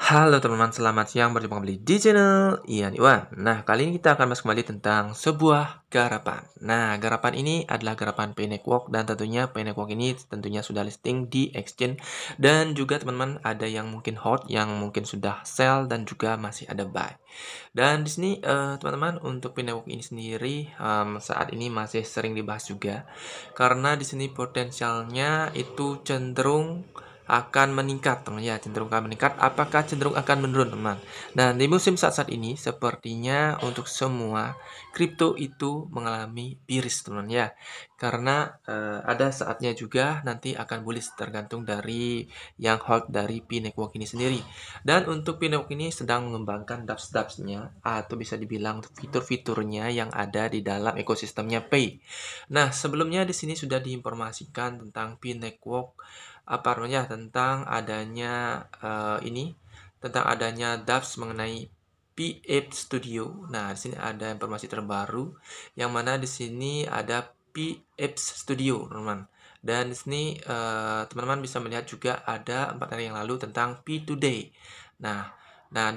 Halo teman-teman, selamat siang. Berjumpa kembali di channel Ian Iwan. Nah, kali ini kita akan bahas kembali tentang sebuah garapan. Nah, garapan ini adalah garapan P-Network dan tentunya P-Network ini tentunya sudah listing di exchange dan juga teman-teman ada yang mungkin hot, yang mungkin sudah sell dan juga masih ada buy. Dan di sini teman-teman untuk P-Network ini sendiri saat ini masih sering dibahas juga karena di sini potensialnya itu cenderung akan meningkat teman ya, cenderung akan meningkat. Apakah cenderung akan menurun teman? Nah, di musim saat-saat ini sepertinya untuk semua kripto itu mengalami bearish teman ya, karena ada saatnya juga nanti akan bullish tergantung dari yang hold dari P-Network ini sendiri. Dan untuk P-Network ini sedang mengembangkan dApps-nya atau bisa dibilang fitur-fiturnya yang ada di dalam ekosistemnya Pay. Nah, sebelumnya di sini sudah diinformasikan tentang P-Network apa namanya tentang adanya tentang adanya dApps mengenai P-App Studio. Nah, di sini ada informasi terbaru yang mana di sini ada P-App Studio, teman-teman. Dan di sini teman-teman bisa melihat juga ada 4 hari yang lalu tentang P2Day. Nah,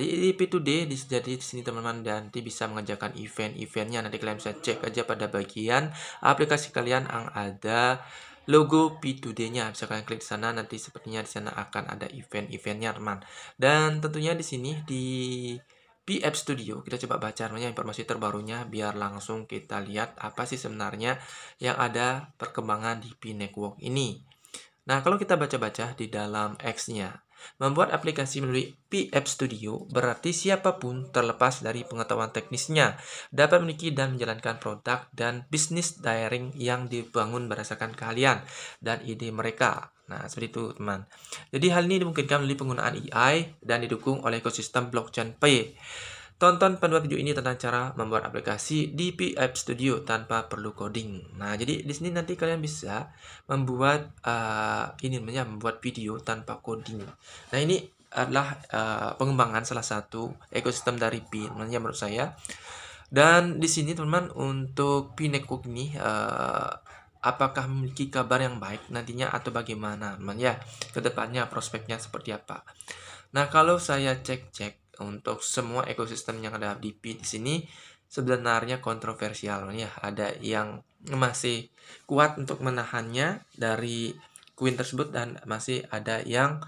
di P2Day jadi di sini teman-teman nanti bisa mengerjakan event-eventnya. Nanti kalian bisa cek aja pada bagian aplikasi kalian yang ada logo P2D-nya. Bisa kalian klik di sana, nanti sepertinya di sana akan ada event-eventnya, teman. Dan tentunya di sini di P-App Studio kita coba baca namanya informasi terbarunya biar langsung kita lihat apa sih sebenarnya yang ada perkembangan di P-Network ini. Nah, kalau kita baca-baca di dalam X-nya, membuat aplikasi melalui P-App Studio berarti siapapun terlepas dari pengetahuan teknisnya dapat memiliki dan menjalankan produk dan bisnis daring yang dibangun berdasarkan keahlian dan ide mereka. Nah, seperti itu, teman. Jadi, hal ini dimungkinkan melalui penggunaan AI dan didukung oleh ekosistem blockchain Pay. Tonton panduan video ini tentang cara membuat aplikasi di P-App Studio tanpa perlu coding. Nah, jadi di sini nanti kalian bisa membuat ini namanya membuat video tanpa coding. Nah, ini adalah pengembangan salah satu ekosistem dari Pi, namanya menurut saya. Dan di sini teman-teman untuk Pi Network ini apakah memiliki kabar yang baik nantinya atau bagaimana, teman ya? Kedepannya prospeknya seperti apa? Nah, kalau saya cek-cek untuk semua ekosistem yang ada di Pi di sini sebenarnya kontroversial ya. Ada yang masih kuat untuk menahannya dari koin tersebut dan masih ada yang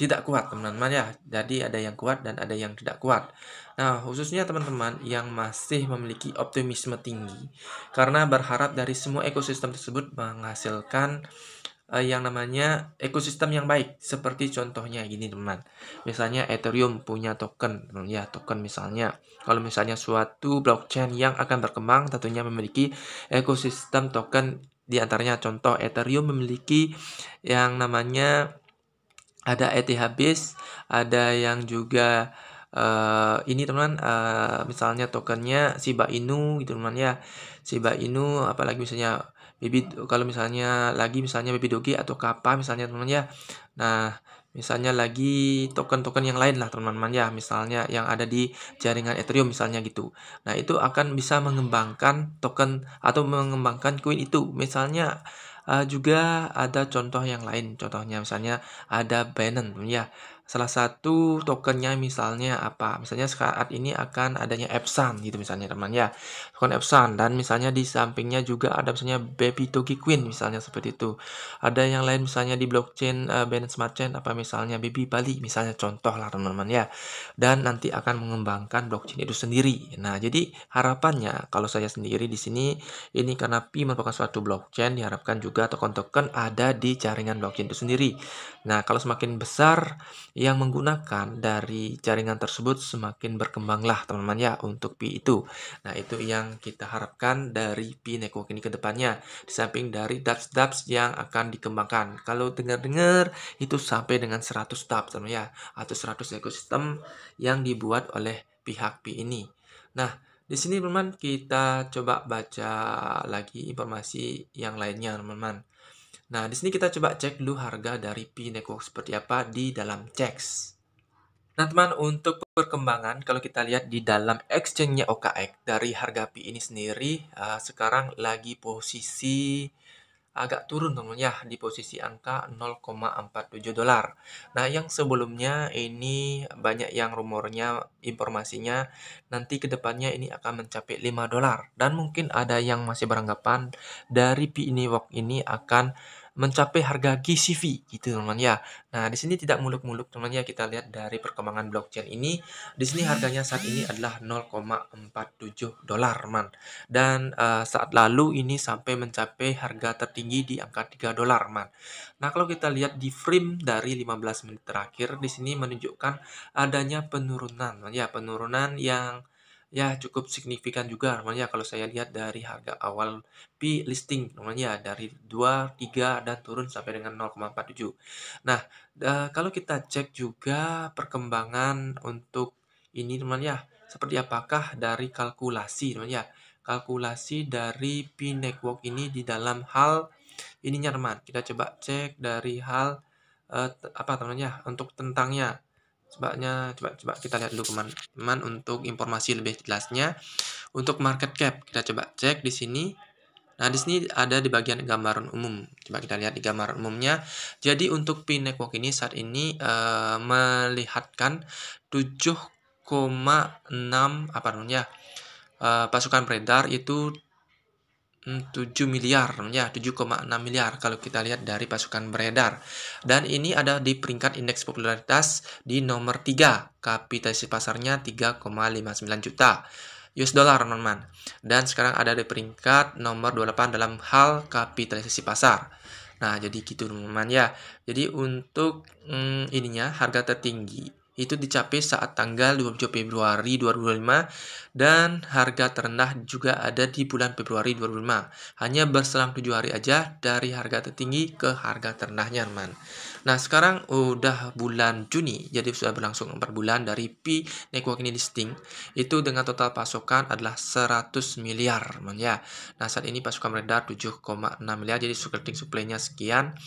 tidak kuat teman-teman ya. Jadi ada yang kuat dan ada yang tidak kuat. Nah, khususnya teman-teman yang masih memiliki optimisme tinggi karena berharap dari semua ekosistem tersebut menghasilkan yang namanya ekosistem yang baik. Seperti contohnya gini teman. Misalnya Ethereum punya token, ya token misalnya. Kalau misalnya suatu blockchain yang akan berkembang tentunya memiliki ekosistem token, di antaranya contoh Ethereum memiliki yang namanya ada ETH Base, ada yang juga ini teman, misalnya tokennya Shiba Inu gitu teman ya. Shiba Inu, apalagi misalnya Baby, kalau misalnya lagi misalnya Baby Doge atau Kappa misalnya teman ya. Nah, misalnya lagi token-token yang lain lah teman-teman ya, misalnya yang ada di jaringan Ethereum misalnya gitu. Nah, itu akan bisa mengembangkan token atau mengembangkan koin itu. Misalnya juga ada contoh yang lain, contohnya misalnya ada Binance ya. Salah satu tokennya misalnya apa? Misalnya saat ini akan adanya Epson gitu misalnya teman ya. Token Epson dan misalnya di sampingnya juga ada misalnya Baby Dogecoin misalnya seperti itu. Ada yang lain misalnya di blockchain Binance Smart Chain apa misalnya Baby Bali misalnya contoh lah teman-teman ya. Dan nanti akan mengembangkan blockchain itu sendiri. Nah, jadi harapannya kalau saya sendiri di sini ini karena Pi merupakan suatu blockchain diharapkan juga token-token ada di jaringan blockchain itu sendiri. Nah, kalau semakin besar yang menggunakan dari jaringan tersebut semakin berkembanglah teman-teman ya untuk Pi itu. Nah, itu yang kita harapkan dari Pi Network ini ke depannya. Di samping dari dApps-dApps yang akan dikembangkan. Kalau dengar-dengar itu sampai dengan 100 dApps teman ya atau 100 ekosistem yang dibuat oleh pihak Pi ini. Nah, di sini teman-teman kita coba baca lagi informasi yang lainnya teman-teman. Nah, di sini kita coba cek dulu harga dari Pi Network seperti apa di dalam CEX. Nah, teman, untuk perkembangan kalau kita lihat di dalam exchange-nya OKX dari harga Pi ini sendiri sekarang lagi posisi agak turun teman-teman ya di posisi angka 0,47 dolar. Nah, yang sebelumnya ini banyak yang rumornya, informasinya nanti ke depannya ini akan mencapai 5 dolar dan mungkin ada yang masih beranggapan dari Pinewok ini akan mencapai harga GCV gitu teman-teman ya. Nah, di sini tidak muluk-muluk teman-teman ya, kita lihat dari perkembangan blockchain ini. Di sini harganya saat ini adalah 0,47 dolar man. Dan saat lalu ini sampai mencapai harga tertinggi di angka 3 dolar man. Nah, kalau kita lihat di frame dari 15 menit terakhir di sini menunjukkan adanya penurunan ya, penurunan yang ya cukup signifikan juga namanya kalau saya lihat dari harga awal P listing namanya dari 2, 3 dan turun sampai dengan 0,47. Nah, kalau kita cek juga perkembangan untuk ini teman ya, seperti apakah dari kalkulasi teman ya. Kalkulasi dari P network ini di dalam hal ininya teman. Kita coba cek dari hal apa namanya untuk tentangnya. Coba kita lihat dulu teman-teman untuk informasi lebih jelasnya. Untuk market cap kita coba cek di sini. Nah, di sini ada di bagian gambaran umum. Coba kita lihat di gambaran umumnya. Jadi untuk P network ini saat ini melihatkan 7,6 apa namanya? Pasukan beredar itu 7 miliar ya, 7,6 miliar kalau kita lihat dari pasukan beredar. Dan ini ada di peringkat indeks popularitas di nomor 3, kapitalisasi pasarnya 3,59 juta US dollar teman-teman. Dan sekarang ada di peringkat nomor 28 dalam hal kapitalisasi pasar. Nah, jadi gitu teman-teman ya. Jadi untuk ininya harga tertinggi itu dicapai saat tanggal 27 Februari 2025 dan harga terendah juga ada di bulan Februari 2025. Hanya berselang 7 hari aja dari harga tertinggi ke harga terendahnya, teman. Nah, sekarang udah bulan Juni, jadi sudah berlangsung 4 bulan dari P network ini listing. Itu dengan total pasokan adalah 100 miliar, teman ya. Nah, saat ini pasukan beredar 7,6 miliar, jadi starting supply-nya sekian.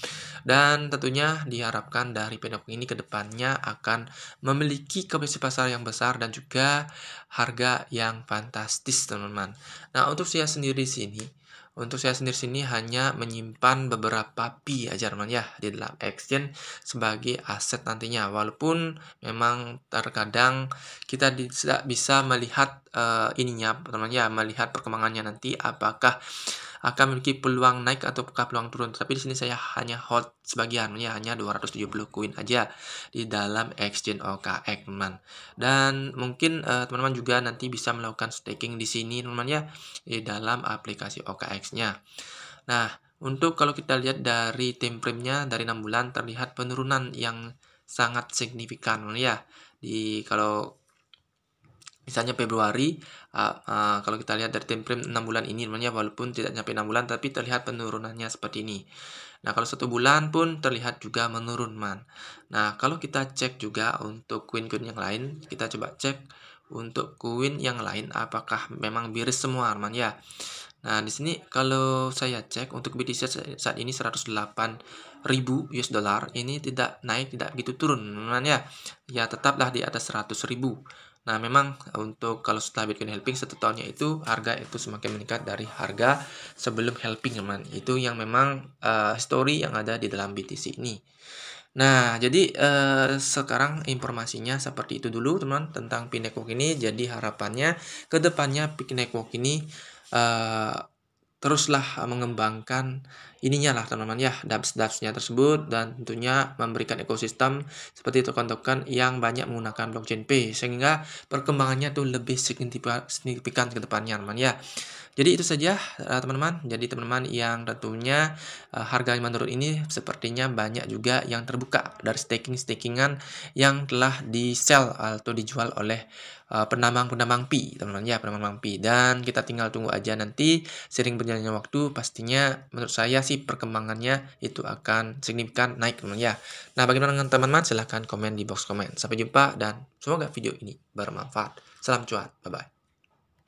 Dan tentunya diharapkan dari P network ini ke depannya akan memiliki kapasitas pasar yang besar dan juga harga yang fantastis, teman-teman. Nah, untuk saya sendiri sini hanya menyimpan beberapa P aja teman ya di dalam exchange sebagai aset nantinya. Walaupun memang terkadang kita tidak bisa melihat ininya teman ya, melihat perkembangannya nanti apakah akan memiliki peluang naik ataukah peluang turun. Tapi di sini saya hanya hold sebagian ya, hanya 270 koin aja di dalam exchange OKX, teman. Dan mungkin teman-teman juga nanti bisa melakukan staking di sini, teman ya, di dalam aplikasi OKX-nya. Nah, untuk kalau kita lihat dari time frame-nya dari 6 bulan terlihat penurunan yang sangat signifikan ya. Kalau misalnya Februari, kalau kita lihat dari time frame 6 bulan ini namanya walaupun tidak sampai 6 bulan tapi terlihat penurunannya seperti ini. Nah, kalau 1 bulan pun terlihat juga menurun, man. Nah, kalau kita cek juga untuk koin-koin yang lain, kita coba cek untuk koin yang lain apakah memang bearish semua, man ya. Nah, di sini kalau saya cek untuk BTC saat ini 108.000 US dollar, ini tidak naik, tidak gitu turun, man ya. Ya, tetaplah di atas 100.000. Nah, memang untuk kalau setelah Bitcoin halving 1 tahunnya itu harga itu semakin meningkat dari harga sebelum halving, teman. Itu yang memang story yang ada di dalam BTC ini. Nah, jadi sekarang informasinya seperti itu dulu, teman, tentang P network ini. Jadi harapannya ke depannya P network ini teruslah mengembangkan ininya lah teman-teman ya, dApps-nya tersebut dan tentunya memberikan ekosistem seperti token-token yang banyak menggunakan blockchain P sehingga perkembangannya tuh lebih signifikan ke depannya teman ya. Jadi itu saja teman-teman. Jadi teman-teman yang tentunya harga menurut ini sepertinya banyak juga yang terbuka dari stakingan yang telah di-sell atau dijual oleh penambang-penambang Pi, teman-teman ya, penambang Pi. Dan kita tinggal tunggu aja nanti sering berjalannya waktu pastinya menurut saya sih perkembangannya itu akan signifikan naik, teman-teman ya. Nah, bagaimana dengan teman-teman? Silahkan komen di box komen. Sampai jumpa dan semoga video ini bermanfaat. Salam cuan. Bye-bye.